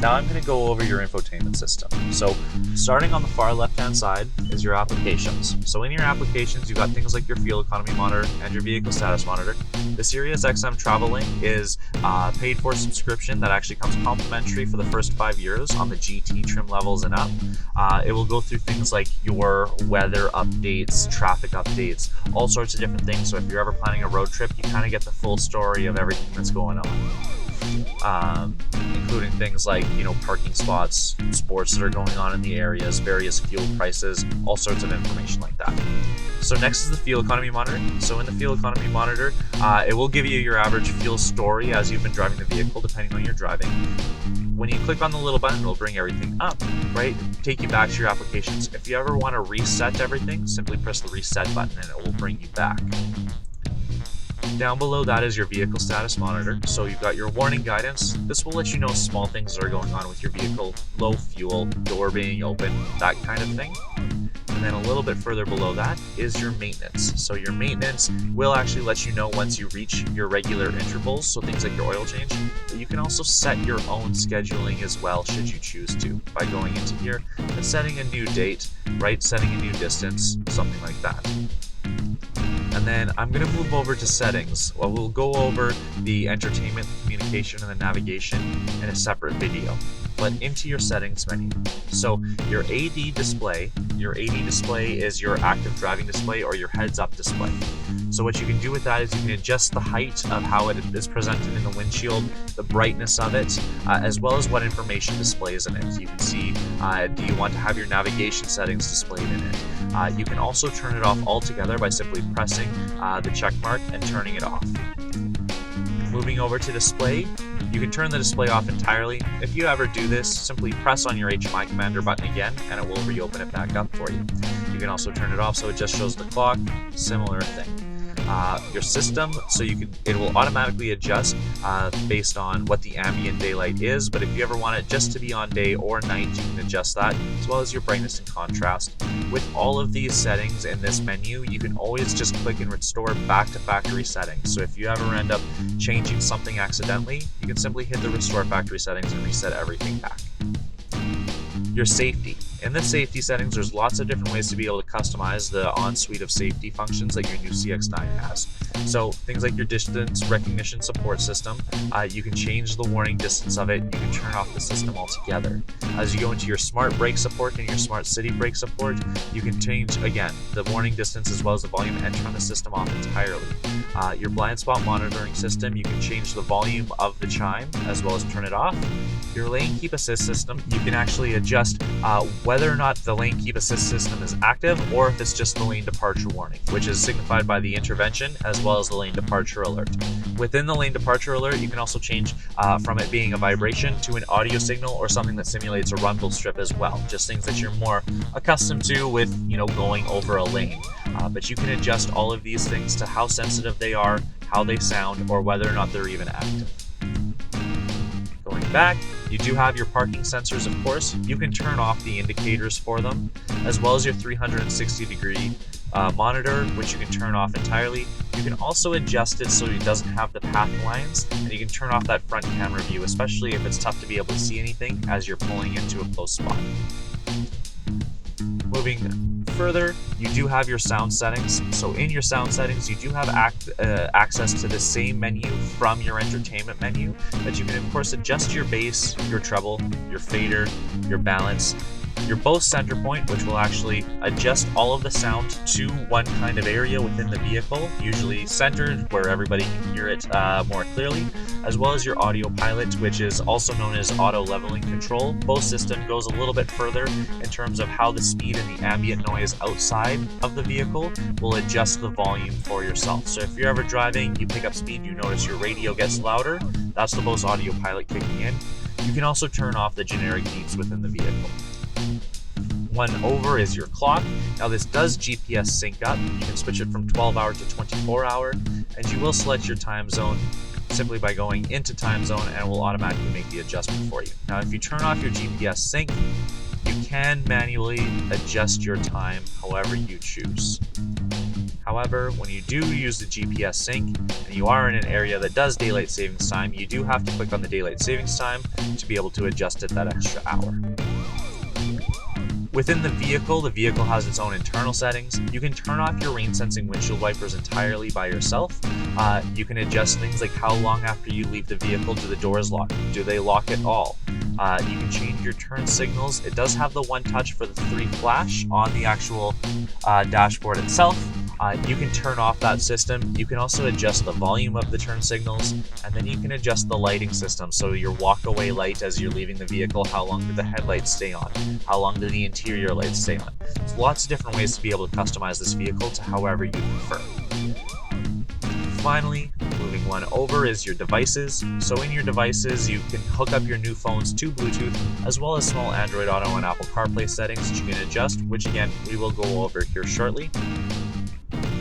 Now I'm going to go over your infotainment system. So starting on the far left-hand side is your applications. So in your applications, you've got things like your fuel economy monitor and your vehicle status monitor. The Sirius XM Travel Link is a paid-for subscription that actually comes complimentary for the first 5 years on the GT trim levels and up. It will go through things like your weather updates, traffic updates, all sorts of different things. So if you're ever planning a road trip, you kind of get the full story of everything that's going on. Including things like, parking spots, sports that are going on in the areas, various fuel prices, all sorts of information like that. So next is the fuel economy monitor. So in the fuel economy monitor, it will give you your average fuel story as you've been driving the vehicle, depending on your driving. When you click on the little button, it'll bring everything up, right? Take you back to your applications. If you ever want to reset everything, simply press the reset button and it will bring you back. Down below that is your vehicle status monitor. So you've got your warning guidance. This will let you know small things that are going on with your vehicle, low fuel, door being open, that kind of thing. And then a little bit further below that is your maintenance. So your maintenance will actually let you know once you reach your regular intervals, so things like your oil change. But you can also set your own scheduling as well, should you choose to, by going into here and setting a new date, right? Setting a new distance, something like that. And then I'm going to move over to settings. Well, we'll go over the entertainment, communication, and the navigation in a separate video. But into your settings menu. So your AD display is your active driving display or your heads-up display. So what you can do with that is you can adjust the height of how it is presented in the windshield, the brightness of it, as well as what information displays in it. You can see, do you want to have your navigation settings displayed in it? You can also turn it off altogether by simply pressing the check mark and turning it off. Moving over to display, you can turn the display off entirely. If you ever do this, simply press on your HMI commander button again and it will reopen it back up for you. You can also turn it off so it just shows the clock, similar thing. Your system, so it will automatically adjust based on what the ambient daylight is, but if you ever want it just to be on day or night, you can adjust that, as well as your brightness and contrast. With all of these settings in this menu, you can always just click and restore back to factory settings. So if you ever end up changing something accidentally, you can simply hit the restore factory settings and reset everything back. Your safety. In the safety settings, there's lots of different ways to be able to customize the on-suite of safety functions that your new CX-9 has. So things like your distance recognition support system, you can change the warning distance of it, you can turn off the system altogether. As you go into your smart brake support and your smart city brake support, you can change, again, the warning distance as well as the volume and turn the system off entirely. Your blind spot monitoring system, you can change the volume of the chime as well as turn it off. Your lane keep assist system, you can actually adjust whether or not the lane keep assist system is active or if it's just the lane departure warning, which is signified by the intervention as well as the lane departure alert. Within the lane departure alert, you can also change from it being a vibration to an audio signal or something that simulates a rumble strip as well. Just things that you're more accustomed to with, going over a lane. But you can adjust all of these things to how sensitive they are, how they sound, or whether or not they're even active. Going back, you do have your parking sensors, of course. You can turn off the indicators for them, as well as your 360-degree monitor, which you can turn off entirely. You can also adjust it so it doesn't have the path lines, and you can turn off that front camera view, especially if it's tough to be able to see anything as you're pulling into a close spot. Moving further, you do have your sound settings. So in your sound settings, you do have access to the same menu from your entertainment menu, but you can of course adjust your bass, your treble, your fader, your balance, your Bose center point, which will actually adjust all of the sound to one kind of area within the vehicle, usually centered where everybody can hear it more clearly, as well as your audio pilot, which is also known as auto leveling control. Bose system goes a little bit further in terms of how the speed and the ambient noise outside of the vehicle will adjust the volume for yourself. So if you're ever driving, you pick up speed, you notice your radio gets louder, that's the Bose audio pilot kicking in. You can also turn off the generic beeps within the vehicle. One over is your clock. Now this does GPS sync up. You can switch it from 12-hour to 24-hour, and you will select your time zone simply by going into time zone, and it will automatically make the adjustment for you. Now if you turn off your GPS sync, you can manually adjust your time however you choose. However, when you do use the GPS sync and you are in an area that does daylight savings time, you do have to click on the daylight savings time to be able to adjust it that extra hour. Within the vehicle has its own internal settings. You can turn off your rain-sensing windshield wipers entirely by yourself. You can adjust things like how long after you leave the vehicle do the doors lock. Do they lock at all? You can change your turn signals. It does have the one touch for the 3 flash on the actual dashboard itself. You can turn off that system. You can also adjust the volume of the turn signals, and then you can adjust the lighting system. So your walk-away light as you're leaving the vehicle, how long do the headlights stay on? How long do the interior lights stay on? There's lots of different ways to be able to customize this vehicle to however you prefer. Finally, moving one over is your devices. So in your devices, you can hook up your new phones to Bluetooth, as well as small Android Auto and Apple CarPlay settings that you can adjust, which again, we will go over here shortly.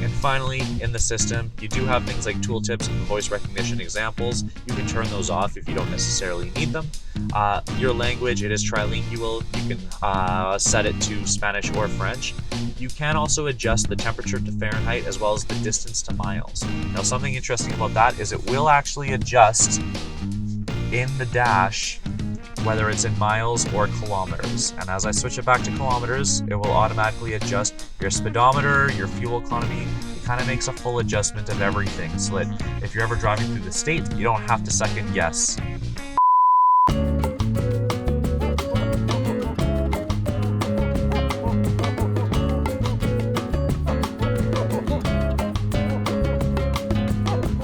And finally, in the system, you do have things like tooltips and voice recognition examples. You can turn those off if you don't necessarily need them. Your language, it is trilingual. You can set it to Spanish or French. You can also adjust the temperature to Fahrenheit as well as the distance to miles. Now, something interesting about that is it will actually adjust in the dash whether it's in miles or kilometers. And as I switch it back to kilometers, it will automatically adjust your speedometer, your fuel economy. It kind of makes a full adjustment of everything so that if you're ever driving through the state, you don't have to second guess